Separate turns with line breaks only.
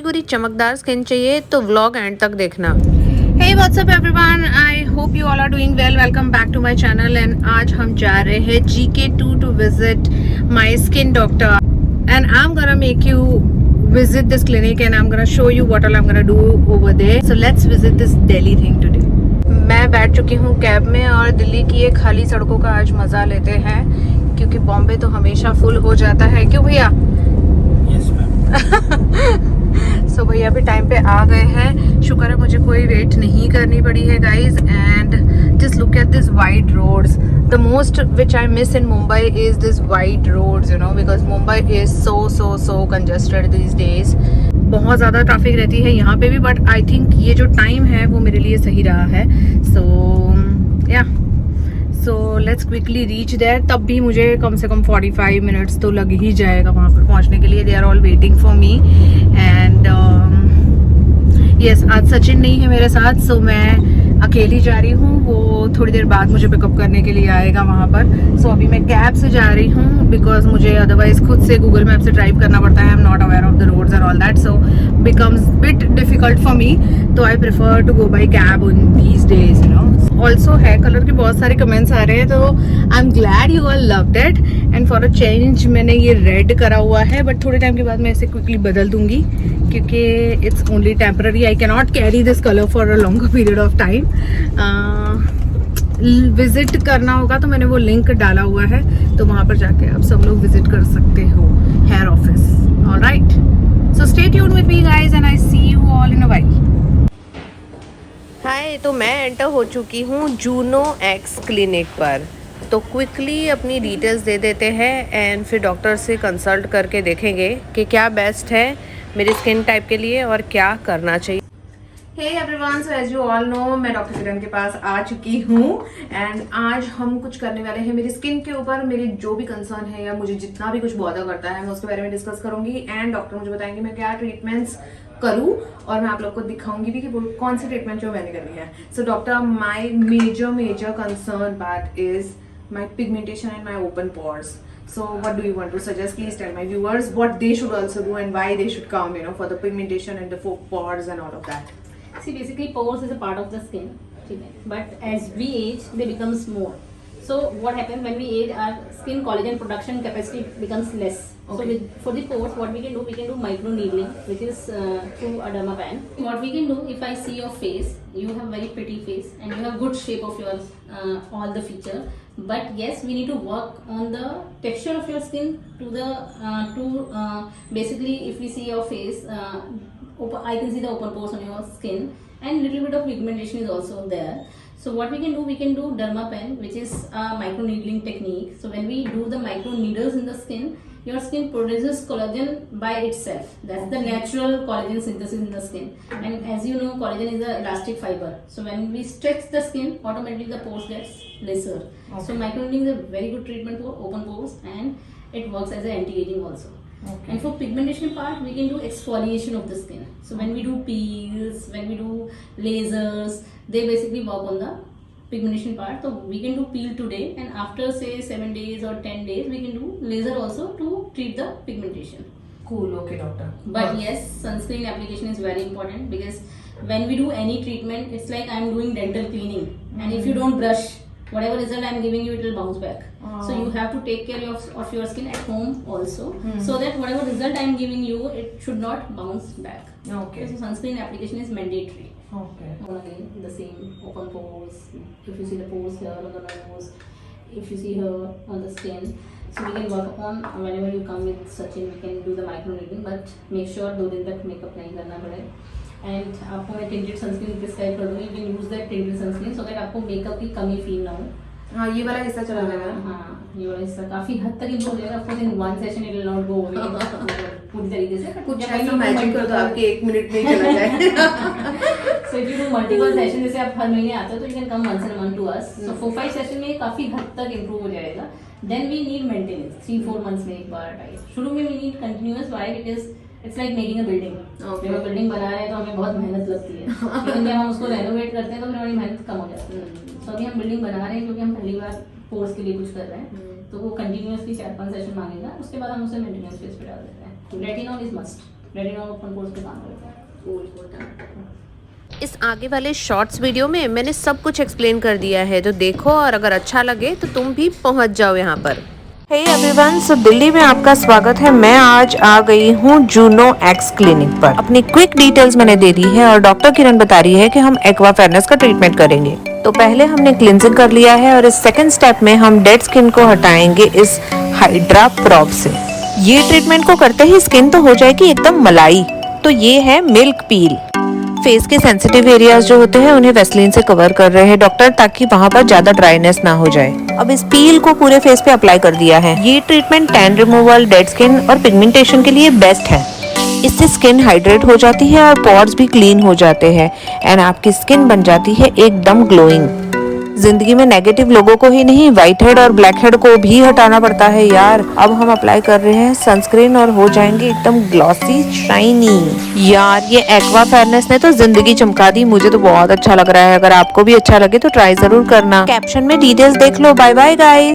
गोरी चमकदार स्किन चाहिए तो व्लॉग एंड तक देखना। Hey, what's up everyone? I hope you all are doing well. Welcome back to my channel and आज हम जा रहे हैं GK2 to visit my skin doctor and I'm gonna make you visit this clinic and I'm gonna show you what all I'm gonna do over there. So let's visit this Delhi thing today. मैं बैठ चुकी हूँ cab में और दिल्ली की ये खाली सड़कों का आज मजा लेते हैं क्योंकि बॉम्बे तो हमेशा फुल हो जाता है। क्यों भैया?
Yes ma'am.
सो भैया भी टाइम पे आ गए हैं। शुक्र है मुझे कोई वेट नहीं करनी पड़ी है guys. And just look at this wide roads. The most which I miss in Mumbai is this wide roads, you know, because Mumbai is so congested this days. बहुत ज़्यादा ट्रैफिक रहती है यहाँ पे भी, बट आई थिंक ये जो टाइम है वो मेरे लिए सही रहा है। So let's quickly reach there. तब भी मुझे कम से कम 45 मिनट्स तो लग ही जाएगा वहाँ पर पहुँचने के लिए। They are all waiting for me and yes, आज सचिन नहीं है मेरे साथ, सो मैं अकेली जा रही हूँ। वो थोड़ी देर बाद मुझे पिकअप करने के लिए आएगा वहाँ पर। सो अभी मैं कैब से जा रही हूँ बिकॉज मुझे अदरवाइज खुद से गूगल मैप से ड्राइव करना पड़ता है। I am not aware of the roads and all that, so becomes bit difficult for me. तो I prefer to go by cab on these days, you know. Also hair colour के बहुत सारे comments आ रहे हैं, तो I am glad you all loved it. And for a change मैंने ये रेड करा हुआ है, बट थोड़े टाइम के बाद मैं इसे क्विकली बदल दूंगी क्योंकि it's only temporary. I can not carry this colour for a longer period of time. Visit करना होगा तो मैंने वो लिंक डाला हुआ है, तो वहाँ पर जाके आप सब लोग विजिट कर सकते हो here office. Alright, so stay tuned with me guys and I see you all in a while. Hi, तो मैं एंटर हो चुकी हूँ जूनो एक्स क्लिनिक पर। तो क्विकली अपनी डिटेल्स दे देते हैं एंड फिर डॉक्टर से कंसल्ट करके देखेंगे कि क्या बेस्ट है मेरी स्किन टाइप के लिए और क्या करना चाहिए। Hey everyone, so as you all know मैं डॉक्टर किरण के पास आ चुकी हूँ एंड आज हम कुछ करने वाले हैं मेरी स्किन के ऊपर। मेरी जो भी कंसर्न है या मुझे जितना भी कुछ बॉदर करता है मैं उसके बारे में डिस्कस करूंगी एंड डॉक्टर मुझे बताएंगे मैं क्या ट्रीटमेंट्स करूँ और मैं आप लोग को दिखाऊंगी भी कि वो कौन सी ट्रीटमेंट जो मैंने करनी है। So doctor, my major concern part is my pigmentation and my open pores. So what do you want to suggest? Please tell my viewers what they should also do and why they should come, you know, for the pigmentation and the pores and all of that.
See, basically pores is a part of the skin, but as we age they becomes more. So what happens when we age, our skin collagen production capacity becomes less.
Okay.
So for the pores, what we can do micro needling, which is through a dermapen. What we can do, if I see your face, you have very pretty face and you have good shape of your all the feature. But yes, we need to work on the texture of your skin to the basically if we see your face, I can see the open pores on your skin and little bit of pigmentation is also there. So what we can do dermapen, which is a micro needling technique. So when we do the micro needles in the skin, your skin produces collagen by itself. That's the natural collagen synthesis in the skin. And as you know, collagen is an elastic fiber. So when we stretch the skin, automatically the pores gets lesser. Okay. So micro needling is a very good treatment for open pores and it works as an anti-aging also. Okay. And for pigmentation part, we can do exfoliation of the skin. So when we do peels, when we do lasers, they basically work on the pigmentation part. So we can do peel today and after say 7 days or 10 days, we can do laser also to treat the pigmentation.
Cool, okay doctor.
But yes, sunscreen application is very important because when we do any treatment, it's like I'm doing dental cleaning. And if you don't brush, whatever result I'm giving you, it will bounce back. So you have to take care of your skin at home also, so that whatever result I'm giving you, it should not bounce back.
Okay.
So sunscreen application is mandatory.
Okay.
And again, the same open pores. If you see the pores here on the nose, if you see here on the skin, so we can work on whenever you come with Sachin, we can do the micro needling, but make sure 2 दिन तक makeup नहीं करना पड़े. And आपको मैं tinted sunscreen prescribe कर दूँगी. You can use that tinted sunscreen so that आपको makeup की कमी feel ना हो.
हाँ, ये वाला हिस्सा चला जाएगा।
हाँ, ये वाला हिस्सा काफी हद तक इम्प्रूव हो जाएगा। Of course in one session it will not go away पूरी तरीके से।
कुछ ऐसा मैजिक करो तो आपके 1 मिनट में ही चला जाए।
So if you do multiple session, जैसे आप हर महीने आते हो तो you can come once in a month to us. So 4-5 session में काफी हद तक इम्प्रूव हो जाएगा. Then we need maintenance. 3-4 months में एक बार टाइप। शुरू में we need continuous. Why? Because it's like making a building. जब हम बिल्डिंग बना रहे हैं तो हमें बहुत मेहनत लगती है, लेकिन जब हम उसको रेनोवेट करते हैं तो फिर हमारी मेहनत कम हो जाती है। तो अभी हम बिल्डिंग बना रहे हैं क्योंकि हम पहली बार कोर्स के लिए कुछ कर रहे हैं, तो वो कंटिन्यूसली 4-5 सेशन मांगेगा, उसके बाद हम उसे मेंटेनेंस फेज पे डाल देते हैं। Retinol is must. Retina open pores पे काम करता है।
इस आगे वाले शॉर्ट्स वीडियो में मैंने सब कुछ एक्सप्लेन कर दिया है, तो देखो और अगर अच्छा लगे तो तुम भी पहुंच जाओ यहाँ पर। हे एवरीवन, सो दिल्ली में आपका स्वागत है। मैं आज आ गई हूँ जूनो एक्स क्लिनिक पर। अपनी क्विक डिटेल्स मैंने दे दी है और डॉक्टर किरण बता रही है कि हम एक्वा फेयरनेस का ट्रीटमेंट करेंगे। तो पहले हमने क्लिनजिंग कर लिया है और इस सेकंड स्टेप में हम डेड स्किन को हटाएंगे इस हाइड्रा प्रॉब से। ये ट्रीटमेंट को करते ही स्किन तो हो जाएगी एकदम मलाई। तो ये है मिल्क पील। फेस के सेंसिटिव एरियाज जो होते हैं उन्हें वेस्लिन से कवर कर रहे हैं डॉक्टर, ताकि वहाँ पर ज्यादा ड्राइनेस ना हो जाए। अब इस पील को पूरे फेस पे अप्लाई कर दिया है। ये treatment tan removal, dead skin और पिगमेंटेशन के लिए बेस्ट है। इससे स्किन हाइड्रेट हो जाती है और पोर्स भी क्लीन हो जाते हैं एंड आपकी स्किन बन जाती है एकदम ग्लोइंग। जिंदगी में नेगेटिव लोगों को ही नहीं, व्हाइट हेड और ब्लैक हेड को भी हटाना पड़ता है यार। अब हम अप्लाई कर रहे हैं सनस्क्रीन और हो जाएंगे एकदम ग्लॉसी शाइनी। यार ये एक्वा फेयरनेस ने तो जिंदगी चमका दी, मुझे तो बहुत अच्छा लग रहा है। अगर आपको भी अच्छा लगे तो ट्राई जरूर करना। कैप्शन में डिटेल्स देख लो। Bye bye guys.